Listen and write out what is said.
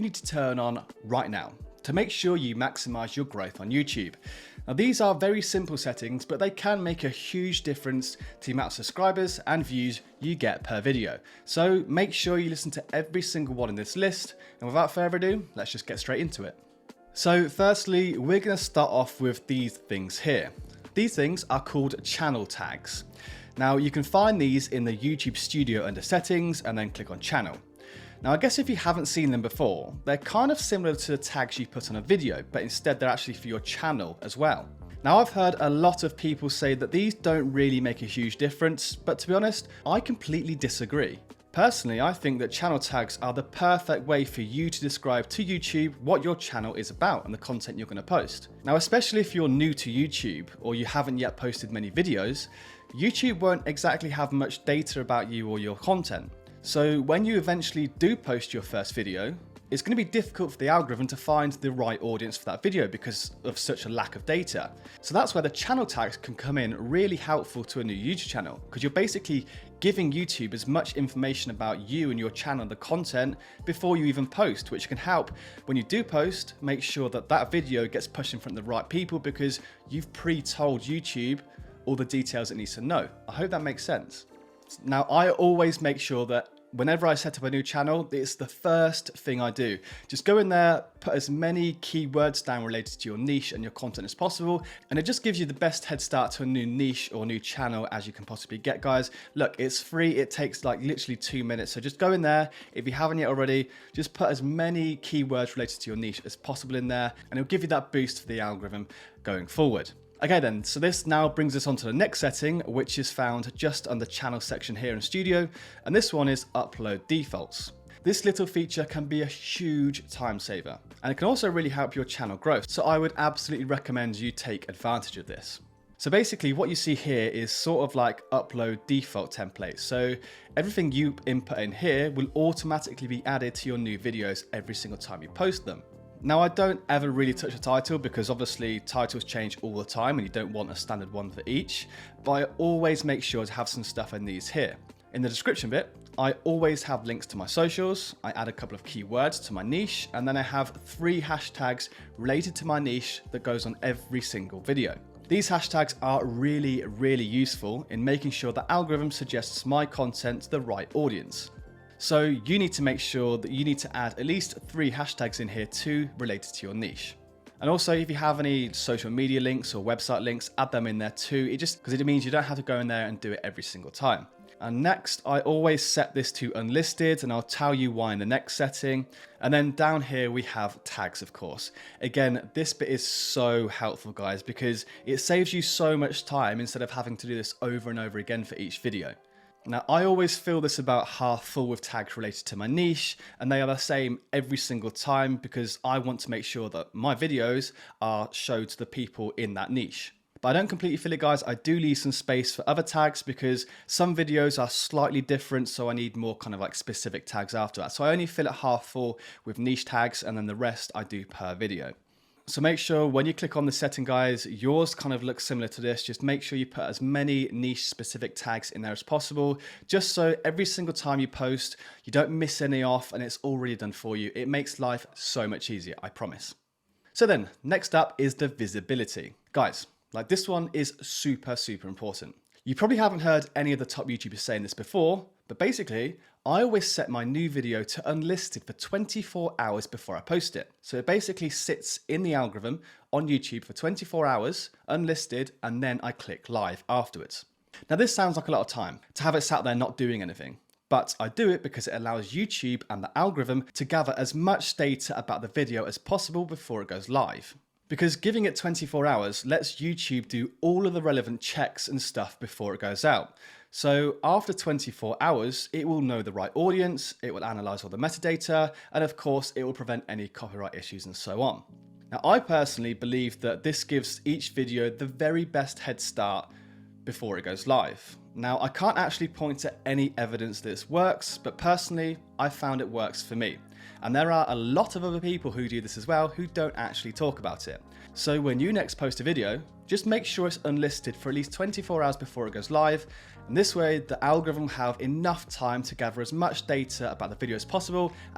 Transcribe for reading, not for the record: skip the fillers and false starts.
you need to turn on right now to make sure you maximize your growth on YouTube. Now, these are very simple settings, but they can make a huge difference to the amount of subscribers and views you get per video. So make sure you listen to every single one in this list. And without further ado, let's just get straight into it. So firstly, we're going to start off with these things here. These things are called channel tags. Now you can find these in the YouTube Studio under settings and then click on channel. Now, I guess if you haven't seen them before, they're kind of similar to the tags you put on a video, but instead they're actually for your channel as well. Now, I've heard a lot of people say that these don't really make a huge difference, but to be honest, I completely disagree. Personally, I think that channel tags are the perfect way for you to describe to YouTube what your channel is about and the content you're going to post. Now, especially if you're new to YouTube or you haven't yet posted many videos, YouTube won't exactly have much data about you or your content. So when you eventually do post your first video, it's going to be difficult for the algorithm to find the right audience for that video because of such a lack of data. So that's where the channel tags can come in really helpful to a new YouTube channel, because you're basically giving YouTube as much information about you and your channel and the content before you even post, which can help when you do post, make sure that that video gets pushed in front of the right people because you've pre-told YouTube all the details it needs to know. I hope that makes sense. Now, I always make sure that whenever I set up a new channel, it's the first thing I do. Just go in there, put as many keywords down related to your niche and your content as possible, and it just gives you the best head start to a new niche or new channel as you can possibly get, guys. Look, it's free. It takes like literally 2 minutes. So just go in there. If you haven't yet already, just put as many keywords related to your niche as possible in there, and it'll give you that boost for the algorithm going forward. Okay then, so this now brings us on to the next setting, which is found just on the channel section here in Studio, and this one is upload defaults. This little feature can be a huge time saver, and it can also really help your channel growth, so I would absolutely recommend you take advantage of this. So basically what you see here is sort of like upload default templates. So everything you input in here will automatically be added to your new videos every single time you post them. Now, I don't ever really touch a title because obviously titles change all the time and you don't want a standard one for each, but I always make sure to have some stuff in these here. In the description bit, I always have links to my socials, I add a couple of keywords to my niche, and then I have 3 hashtags related to my niche that goes on every single video. These hashtags are really, really useful in making sure the algorithm suggests my content to the right audience. So you need to make sure that you need to add at least 3 hashtags in here too related to your niche. And also if you have any social media links or website links, add them in there too. Because it means you don't have to go in there and do it every single time. And next, I always set this to unlisted, and I'll tell you why in the next setting. And then down here we have tags, of course. Again, this bit is so helpful, guys, because it saves you so much time instead of having to do this over and over again for each video. Now, I always fill this about half full with tags related to my niche, and they are the same every single time because I want to make sure that my videos are shown to the people in that niche. But I don't completely fill it, guys. I do leave some space for other tags because some videos are slightly different, so I need more kind of like specific tags after that. So I only fill it half full with niche tags, and then the rest I do per video. So make sure when you click on the setting, guys, yours kind of looks similar to this. Just make sure you put as many niche specific tags in there as possible, just so every single time you post, you don't miss any off and it's already done for you. It makes life so much easier, I promise. So then next up is the visibility. Guys, like this one is super, super important. You probably haven't heard any of the top YouTubers saying this before, but basically, I always set my new video to unlisted for 24 hours before I post it. So it basically sits in the algorithm on YouTube for 24 hours, unlisted, and then I click live afterwards. Now this sounds like a lot of time to have it sat there not doing anything, but I do it because it allows YouTube and the algorithm to gather as much data about the video as possible before it goes live. Because giving it 24 hours lets YouTube do all of the relevant checks and stuff before it goes out. So after 24 hours, it will know the right audience, it will analyze all the metadata, and of course, it will prevent any copyright issues and so on. Now, I personally believe that this gives each video the very best head start before it goes live. Now, I can't actually point to any evidence that this works, but personally, I found it works for me. And there are a lot of other people who do this as well who don't actually talk about it. So when you next post a video, just make sure it's unlisted for at least 24 hours before it goes live. And this way, the algorithm will have enough time to gather as much data about the video as possible